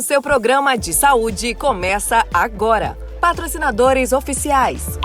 O seu programa de saúde começa agora. Patrocinadores oficiais.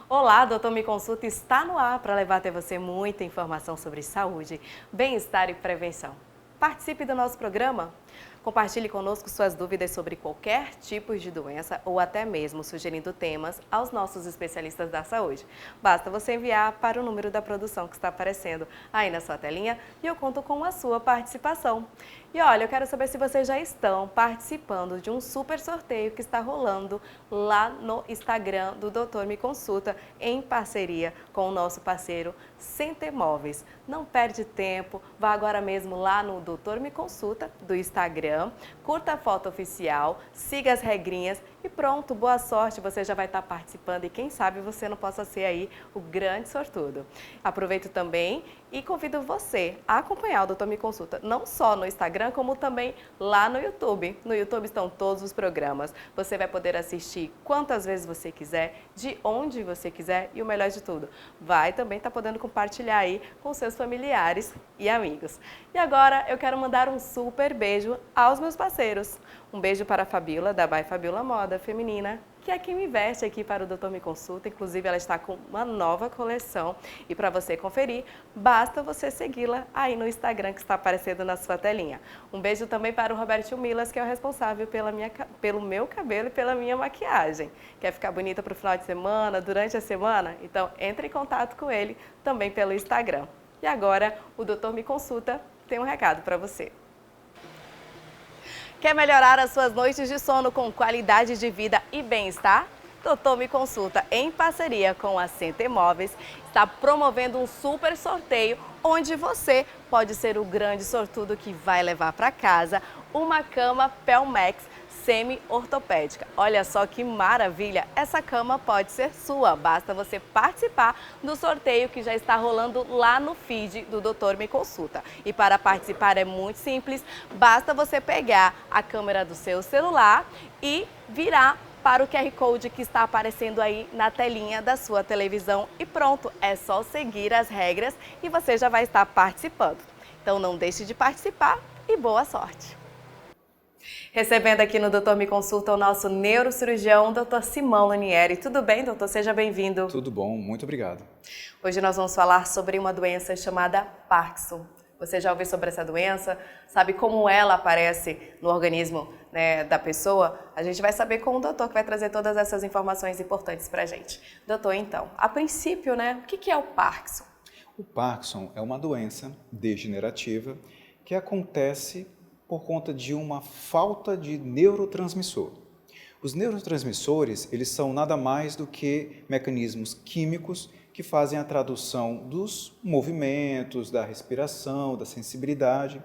Olá, Doutor Me Consulta está no ar para levar até você muita informação sobre saúde, bem-estar e prevenção. Participe do nosso programa. Compartilhe conosco suas dúvidas sobre qualquer tipo de doença ou até mesmo sugerindo temas aos nossos especialistas da saúde. Basta você enviar para o número da produção que está aparecendo aí na sua telinha e eu conto com a sua participação. E olha, eu quero saber se vocês já estão participando de um super sorteio que está rolando lá no Instagram do Doutor Me Consulta, em parceria com o nosso parceiro Center Móveis. Não perde tempo, vá agora mesmo lá no Doutor Me Consulta do Instagram, curta a foto oficial, siga as regrinhas e pronto, boa sorte, você já vai estar participando e quem sabe você não possa ser aí o grande sortudo. Aproveito também e convido você a acompanhar o Doutor Me Consulta, não só no Instagram, como também lá no YouTube. No YouTube estão todos os programas. Você vai poder assistir quantas vezes você quiser, de onde você quiser e o melhor de tudo, vai também estar podendo compartilhar aí com seus familiares e amigos. E agora eu quero mandar um super beijo aos meus parceiros. Um beijo para a Fabiola, da By Fabiola Moda Feminina, que é quem me veste aqui para o Doutor Me Consulta. Inclusive, ela está com uma nova coleção. E para você conferir, basta você segui-la aí no Instagram que está aparecendo na sua telinha. Um beijo também para o Roberto Milas, que é o responsável pelo meu cabelo e pela minha maquiagem. Quer ficar bonita para o final de semana, durante a semana? Então, entre em contato com ele também pelo Instagram. E agora, o Doutor Me Consulta tem um recado para você. Quer melhorar as suas noites de sono com qualidade de vida e bem-estar? Doutor Me Consulta, em parceria com a Center Móveis, está promovendo um super sorteio onde você pode ser o grande sortudo que vai levar para casa uma cama Pelmax semi-ortopédica. Olha só que maravilha! Essa cama pode ser sua, basta você participar do sorteio que já está rolando lá no feed do Doutor Me Consulta. E para participar é muito simples, basta você pegar a câmera do seu celular e virar para o QR Code que está aparecendo aí na telinha da sua televisão e pronto, é só seguir as regras e você já vai estar participando. Então não deixe de participar e boa sorte! Recebendo aqui no Doutor Me Consulta o nosso neurocirurgião, Dr. Simão Lanieri. Tudo bem, doutor? Seja bem-vindo. Tudo bom, muito obrigado. Hoje nós vamos falar sobre uma doença chamada Parkinson. Você já ouviu sobre essa doença? Sabe como ela aparece no organismo, né, da pessoa? A gente vai saber com o doutor que vai trazer todas essas informações importantes para a gente. Doutor, então, a princípio, né, o que é o Parkinson? O Parkinson é uma doença degenerativa que acontece por conta de uma falta de neurotransmissor. Os neurotransmissores, eles são nada mais do que mecanismos químicos que fazem a tradução dos movimentos, da respiração, da sensibilidade.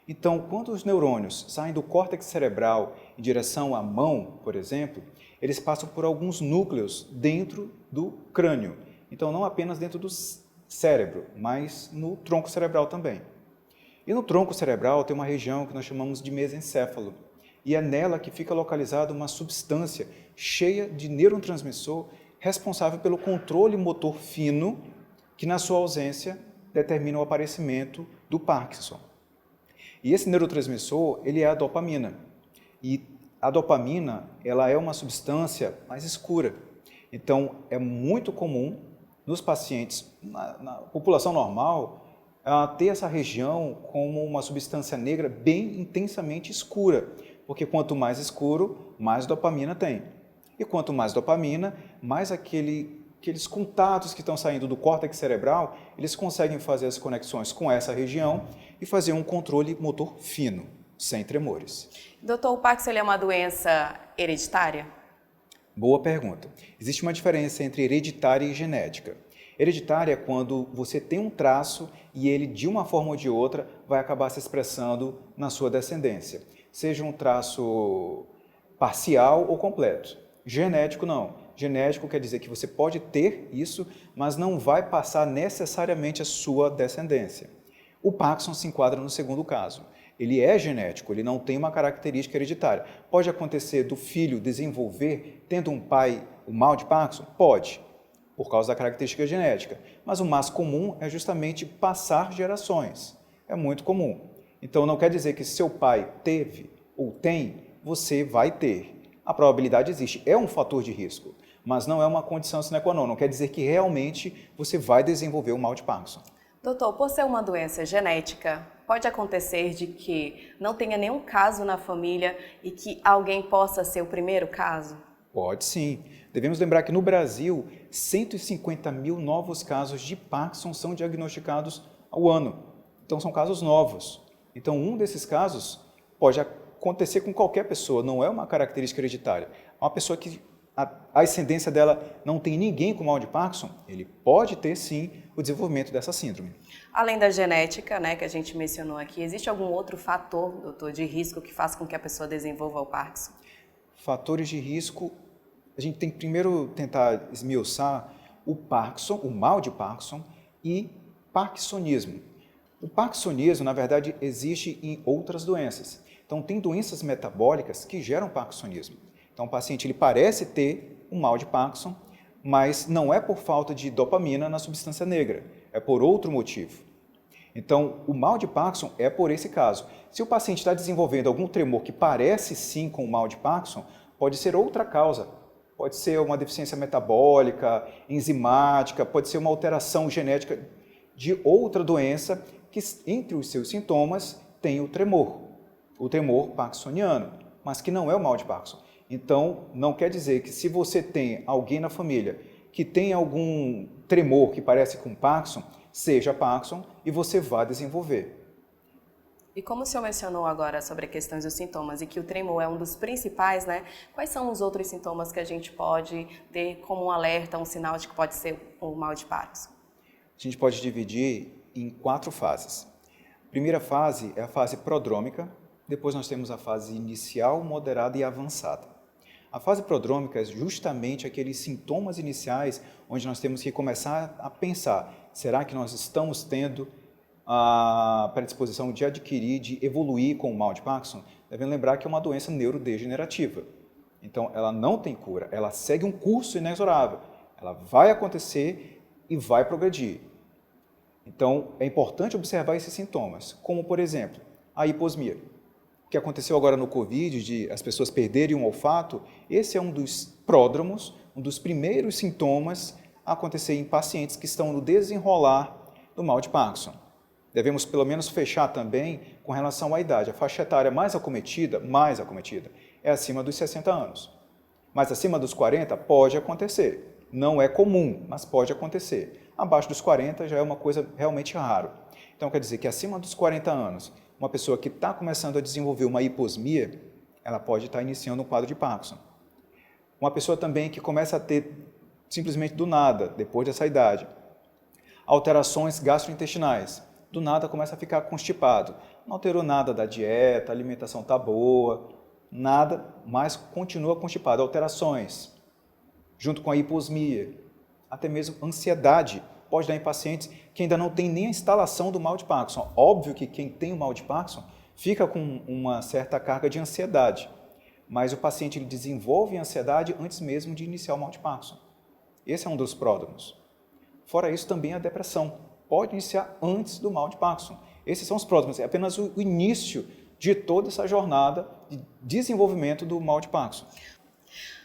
Então, quando os neurônios saem do córtex cerebral em direção à mão, por exemplo, eles passam por alguns núcleos dentro do crânio. Então, não apenas dentro do cérebro, mas no tronco cerebral também. E no tronco cerebral tem uma região que nós chamamos de mesencéfalo. E é nela que fica localizada uma substância cheia de neurotransmissor responsável pelo controle motor fino, que na sua ausência determina o aparecimento do Parkinson. E esse neurotransmissor, ele é a dopamina. E a dopamina, ela é uma substância mais escura. Então, é muito comum nos pacientes, na população normal, ter essa região como uma substância negra bem intensamente escura, porque quanto mais escuro, mais dopamina tem. E quanto mais dopamina, mais aqueles contatos que estão saindo do córtex cerebral, eles conseguem fazer as conexões com essa região e fazer um controle motor fino, sem tremores. Doutor, o Parkinson ele é uma doença hereditária? Boa pergunta. Existe uma diferença entre hereditária e genética. Hereditária é quando você tem um traço e ele, de uma forma ou de outra, vai acabar se expressando na sua descendência. Seja um traço parcial ou completo. Genético, não. Genético quer dizer que você pode ter isso, mas não vai passar necessariamente a sua descendência. O Parkinson se enquadra no segundo caso. Ele é genético, ele não tem uma característica hereditária. Pode acontecer do filho desenvolver, tendo um pai, o mal de Parkinson? Pode, por causa da característica genética. Mas o mais comum é justamente passar gerações. É muito comum. Então não quer dizer que seu pai teve ou tem, você vai ter. A probabilidade existe, é um fator de risco, mas não é uma condição sine qua non. Não quer dizer que realmente você vai desenvolver o mal de Parkinson. Doutor, por ser uma doença genética, pode acontecer de que não tenha nenhum caso na família e que alguém possa ser o primeiro caso? Pode sim. Devemos lembrar que no Brasil, 150 mil novos casos de Parkinson são diagnosticados ao ano. Então são casos novos. Então um desses casos pode acontecer com qualquer pessoa, não é uma característica hereditária. Uma pessoa que a ascendência dela não tem ninguém com mal de Parkinson, ele pode ter sim o desenvolvimento dessa síndrome. Além da genética, né, que a gente mencionou aqui, existe algum outro fator, doutor, de risco que faz com que a pessoa desenvolva o Parkinson? Fatores de risco, a gente tem que primeiro tentar esmiuçar o Parkinson, o mal de Parkinson e parkinsonismo. O parkinsonismo, na verdade, existe em outras doenças. Então, tem doenças metabólicas que geram parkinsonismo. Então, o paciente ele parece ter um mal de Parkinson, mas não é por falta de dopamina na substância negra, é por outro motivo. Então, o mal de Parkinson é por esse caso. Se o paciente está desenvolvendo algum tremor que parece sim com o mal de Parkinson, pode ser outra causa. Pode ser uma deficiência metabólica, enzimática, pode ser uma alteração genética de outra doença que, entre os seus sintomas, tem o tremor parkinsoniano, mas que não é o mal de Parkinson. Então, não quer dizer que se você tem alguém na família que tem algum tremor que parece com Parkinson, seja Parkinson e você vai desenvolver. E como o senhor mencionou agora sobre a questão dos sintomas e que o tremor é um dos principais, né? Quais são os outros sintomas que a gente pode ter como um alerta, um sinal de que pode ser o mal de Parkinson? A gente pode dividir em 4 fases. A primeira fase é a fase prodrômica, depois nós temos a fase inicial, moderada e avançada. A fase prodrômica é justamente aqueles sintomas iniciais onde nós temos que começar a pensar, será que nós estamos tendo a predisposição de adquirir, de evoluir com o mal de Parkinson? Devem lembrar que é uma doença neurodegenerativa. Então, ela não tem cura, ela segue um curso inexorável. Ela vai acontecer e vai progredir. Então, é importante observar esses sintomas, como, por exemplo, a hiposmia. O que aconteceu agora no Covid, de as pessoas perderem o olfato, esse é um dos pródromos, um dos primeiros sintomas a acontecer em pacientes que estão no desenrolar do mal de Parkinson. Devemos pelo menos fechar também com relação à idade. A faixa etária mais acometida, é acima dos 60 anos. Mas acima dos 40 pode acontecer. Não é comum, mas pode acontecer. Abaixo dos 40 já é uma coisa realmente raro. Então quer dizer que acima dos 40 anos, uma pessoa que está começando a desenvolver uma hiposmia, ela pode estar iniciando um quadro de Parkinson. Uma pessoa também que começa a ter, simplesmente do nada, depois dessa idade, alterações gastrointestinais. Do nada começa a ficar constipado. Não alterou nada da dieta, a alimentação está boa, nada, mas continua constipado. Alterações, junto com a hiposmia, até mesmo ansiedade, pode dar em pacientes que ainda não tem nem a instalação do mal de Parkinson. Óbvio que quem tem o mal de Parkinson fica com uma certa carga de ansiedade, mas o paciente ele desenvolve ansiedade antes mesmo de iniciar o mal de Parkinson. Esse é um dos pródromos. Fora isso, também a depressão pode iniciar antes do mal de Parkinson. Esses são os pródromos, é apenas o início de toda essa jornada de desenvolvimento do mal de Parkinson.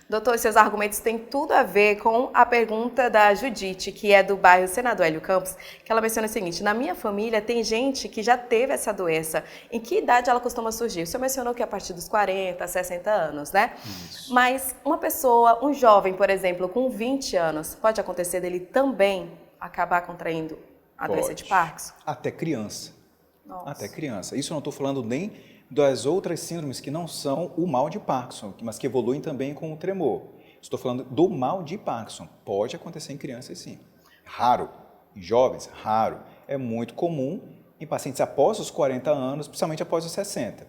Doutor, seus argumentos têm tudo a ver com a pergunta da Judite, que é do bairro Senador Hélio Campos, que ela menciona o seguinte: na minha família tem gente que já teve essa doença. Em que idade ela costuma surgir? O senhor mencionou que é a partir dos 40, 60 anos, né? Isso. Mas uma pessoa, um jovem, por exemplo, com 20 anos, pode acontecer dele também acabar contraindo a doença de Parkinson? Até criança. Nossa. até criança. Isso eu não estou falando nem das outras síndromes que não são o mal de Parkinson, mas que evoluem também com o tremor. Estou falando do mal de Parkinson. Pode acontecer em crianças, sim. Raro. Em jovens, raro. É muito comum em pacientes após os 40 anos, principalmente após os 60,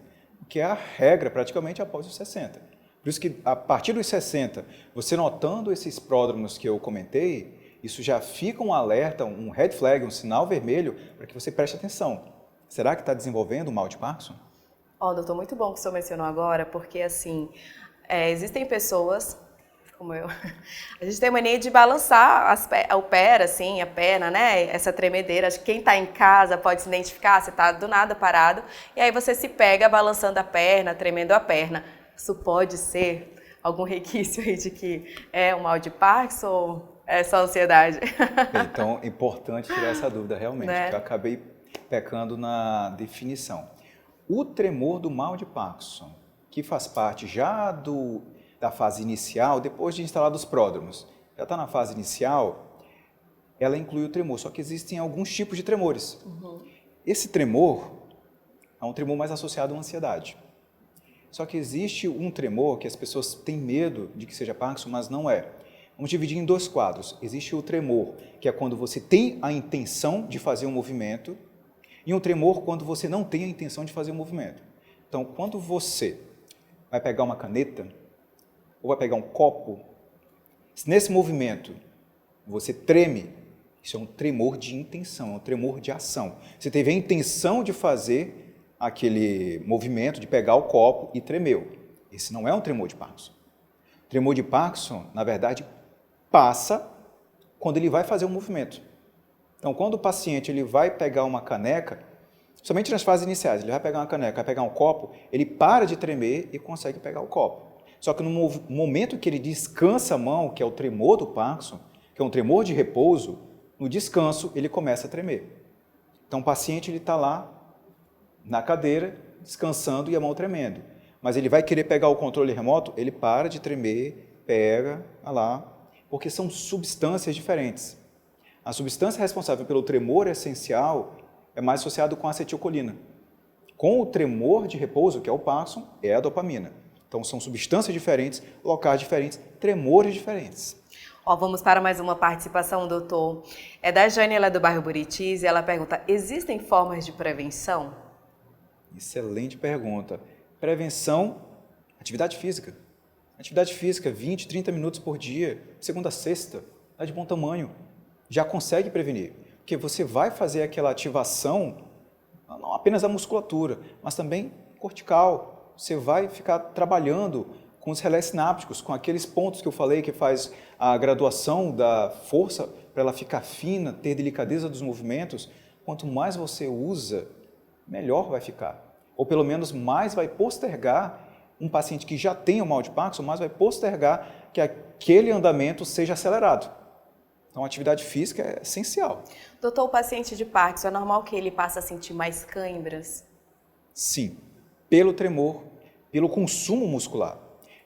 que é a regra praticamente após os 60. Por isso que a partir dos 60, você notando esses pródromos que eu comentei, isso já fica um alerta, um red flag, um sinal vermelho para que você preste atenção. Será que está desenvolvendo o mal de Parkinson? Doutor, muito bom que o senhor mencionou agora, porque assim, existem pessoas, como eu, a gente tem mania de balançar o pé, assim, a perna, né? Essa tremedeira. Acho que quem está em casa pode se identificar, você está do nada parado, e aí você se pega balançando a perna, tremendo a perna. Isso pode ser algum requisito aí de que é um mal de Parkinson ou é só ansiedade? Então, é importante tirar essa dúvida realmente, Né? que eu acabei pecando na definição. O tremor do mal de Parkinson, que faz parte já da fase inicial, depois de instalado os pródromos, já está na fase inicial, ela inclui o tremor, só que existem alguns tipos de tremores. Esse tremor é um tremor mais associado à ansiedade. Só que existe um tremor que as pessoas têm medo de que seja Parkinson, mas não é. Vamos dividir em dois quadros. Existe o tremor, que é quando você tem a intenção de fazer um movimento, e um tremor quando você não tem a intenção de fazer um movimento. Então, quando você vai pegar uma caneta, ou vai pegar um copo, se nesse movimento você treme, isso é um tremor de intenção, é um tremor de ação. Você teve a intenção de fazer aquele movimento, de pegar o copo e tremeu. Esse não é um tremor de Parkinson. O tremor de Parkinson, na verdade, passa quando ele vai fazer um movimento. Então, quando o paciente ele vai pegar uma caneca, somente nas fases iniciais, ele vai pegar uma caneca, vai pegar um copo, ele para de tremer e consegue pegar o copo. Só que no momento que ele descansa a mão, que é o tremor do Parkinson, que é um tremor de repouso, no descanso ele começa a tremer. Então, o paciente está lá na cadeira, descansando e a mão tremendo. Mas ele vai querer pegar o controle remoto, ele para de tremer, pega, lá, porque são substâncias diferentes. A substância responsável pelo tremor essencial é mais associada com a acetilcolina. Com o tremor de repouso, que é o Parkinson, é a dopamina. Então, são substâncias diferentes, locais diferentes, tremores diferentes. Vamos para mais uma participação, doutor. É da Jane, ela é do bairro Buritis, e ela pergunta, existem formas de prevenção? Excelente pergunta. Prevenção, atividade física. Atividade física, 20, 30 minutos por dia, segunda a sexta, é de bom tamanho. Já consegue prevenir, porque você vai fazer aquela ativação, não apenas da musculatura, mas também cortical. Você vai ficar trabalhando com os relés sinápticos, com aqueles pontos que eu falei que faz a graduação da força para ela ficar fina, ter delicadeza dos movimentos. Quanto mais você usa, melhor vai ficar. Ou pelo menos mais vai postergar um paciente que já tem o mal de Parkinson, mais vai postergar que aquele andamento seja acelerado. Então, a atividade física é essencial. Doutor, o paciente de Parkinson, é normal que ele passe a sentir mais câimbras? Sim, pelo tremor, pelo consumo muscular.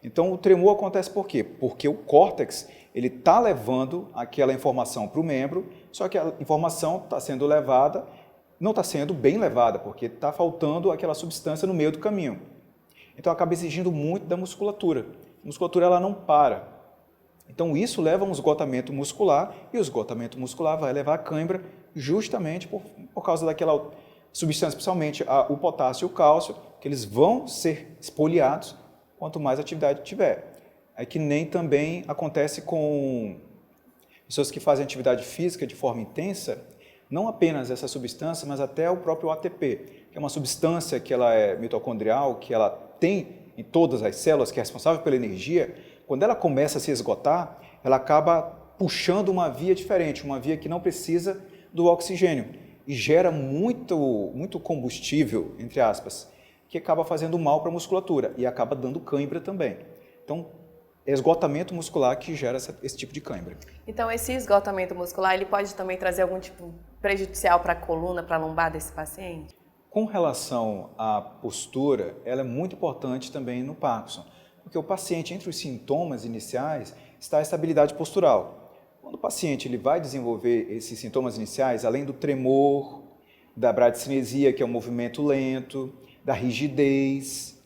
Então, o tremor acontece por quê? Porque o córtex ele está levando aquela informação para o membro, só que a informação está sendo levada, não está sendo bem levada, porque está faltando aquela substância no meio do caminho. Então, acaba exigindo muito da musculatura. A musculatura ela não para. Então, isso leva a um esgotamento muscular, e o esgotamento muscular vai levar a cãibra justamente por causa daquela substância, principalmente o potássio e o cálcio, que eles vão ser espoliados quanto mais atividade tiver. É que nem também acontece com pessoas que fazem atividade física de forma intensa, não apenas essa substância, mas até o próprio ATP, que é uma substância que ela é mitocondrial, que ela tem em todas as células, que é responsável pela energia. Quando ela começa a se esgotar, ela acaba puxando uma via diferente, uma via que não precisa do oxigênio e gera muito combustível, entre aspas, que acaba fazendo mal para a musculatura e acaba dando cãibra também. Então, é esgotamento muscular que gera esse tipo de cãibra. Então, esse esgotamento muscular, ele pode também trazer algum tipo prejudicial para a coluna, para a lombar desse paciente? Com relação à postura, ela é muito importante também no Parkinson, porque o paciente, entre os sintomas iniciais, está a estabilidade postural. Quando o paciente ele vai desenvolver esses sintomas iniciais, além do tremor, da bradicinesia, que é um movimento lento, da rigidez.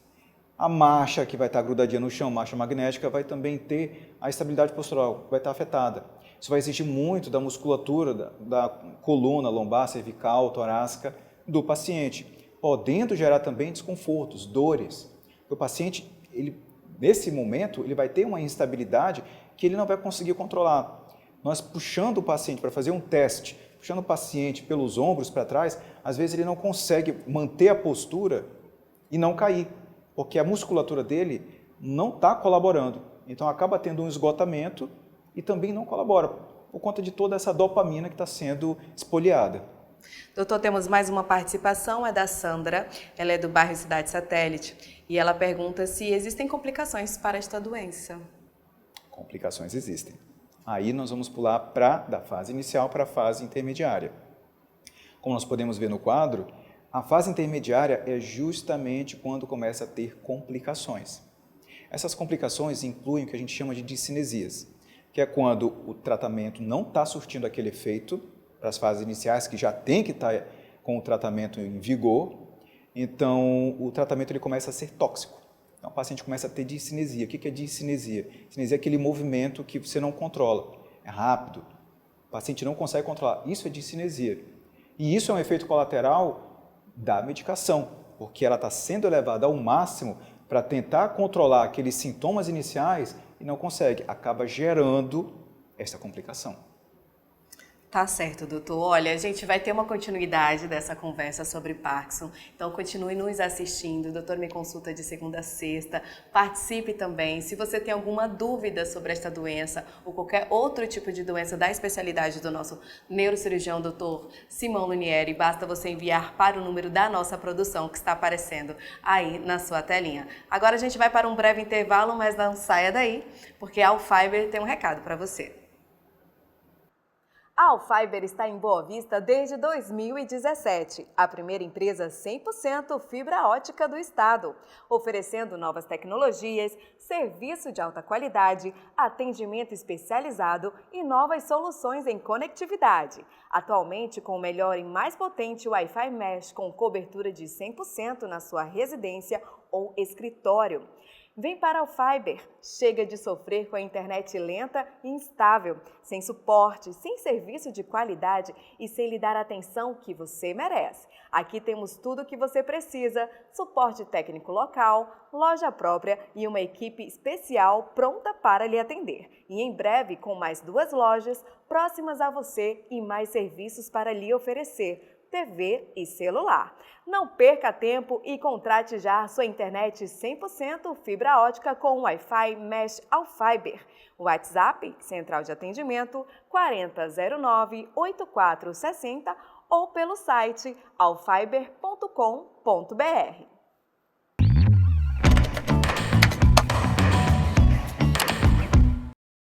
A marcha, que vai estar grudadinha no chão, marcha magnética, vai também ter a estabilidade postural, vai estar afetada. Isso vai exigir muito da musculatura da coluna, lombar, cervical, torácica do paciente, podendo gerar também desconfortos, dores. O paciente, nesse momento, ele vai ter uma instabilidade que ele não vai conseguir controlar. Nós puxando o paciente para fazer um teste, puxando o paciente pelos ombros para trás, às vezes ele não consegue manter a postura e não cair, porque a musculatura dele não está colaborando. Então acaba tendo um esgotamento e também não colabora, por conta de toda essa dopamina que está sendo espoliada. Doutor, temos mais uma participação, é da Sandra, ela é do bairro Cidade Satélite, e ela pergunta se existem complicações para esta doença. Complicações existem. Aí nós vamos pular da fase inicial para a fase intermediária. Como nós podemos ver no quadro, a fase intermediária é justamente quando começa a ter complicações. Essas complicações incluem o que a gente chama de discinesias, que é quando o tratamento não está surtindo aquele efeito para as fases iniciais, que já tem que estar com o tratamento em vigor, então o tratamento ele começa a ser tóxico. Então o paciente começa a ter discinesia. O que é discinesia? Discinesia é aquele movimento que você não controla, é rápido, o paciente não consegue controlar. Isso é discinesia. E isso é um efeito colateral da medicação, porque ela está sendo elevada ao máximo para tentar controlar aqueles sintomas iniciais e não consegue, acaba gerando essa complicação. Tá certo, doutor. Olha, a gente vai ter uma continuidade dessa conversa sobre Parkinson, então continue nos assistindo. O doutor Me Consulta de segunda a sexta. Participe também. Se você tem alguma dúvida sobre esta doença ou qualquer outro tipo de doença da especialidade do nosso neurocirurgião, doutor Simão Lunieri, basta você enviar para o número da nossa produção que está aparecendo aí na sua telinha. Agora a gente vai para um breve intervalo, mas não saia daí, porque a Alfiber tem um recado para você. A Alfiber está em Boa Vista desde 2017, a primeira empresa 100% fibra ótica do estado, oferecendo novas tecnologias, serviço de alta qualidade, atendimento especializado e novas soluções em conectividade. Atualmente, com o melhor e mais potente Wi-Fi Mesh com cobertura de 100% na sua residência ou escritório. Vem para a Alfiber, chega de sofrer com a internet lenta e instável, sem suporte, sem serviço de qualidade e sem lhe dar a atenção que você merece. Aqui temos tudo o que você precisa, suporte técnico local, loja própria e uma equipe especial pronta para lhe atender. E em breve, com mais 2 lojas próximas a você e mais serviços para lhe oferecer. TV e celular. Não perca tempo e contrate já sua internet 100% fibra ótica com Wi-Fi Mesh Alfiber. WhatsApp, Central de Atendimento, 4009-8460 ou pelo site alfiber.com.br.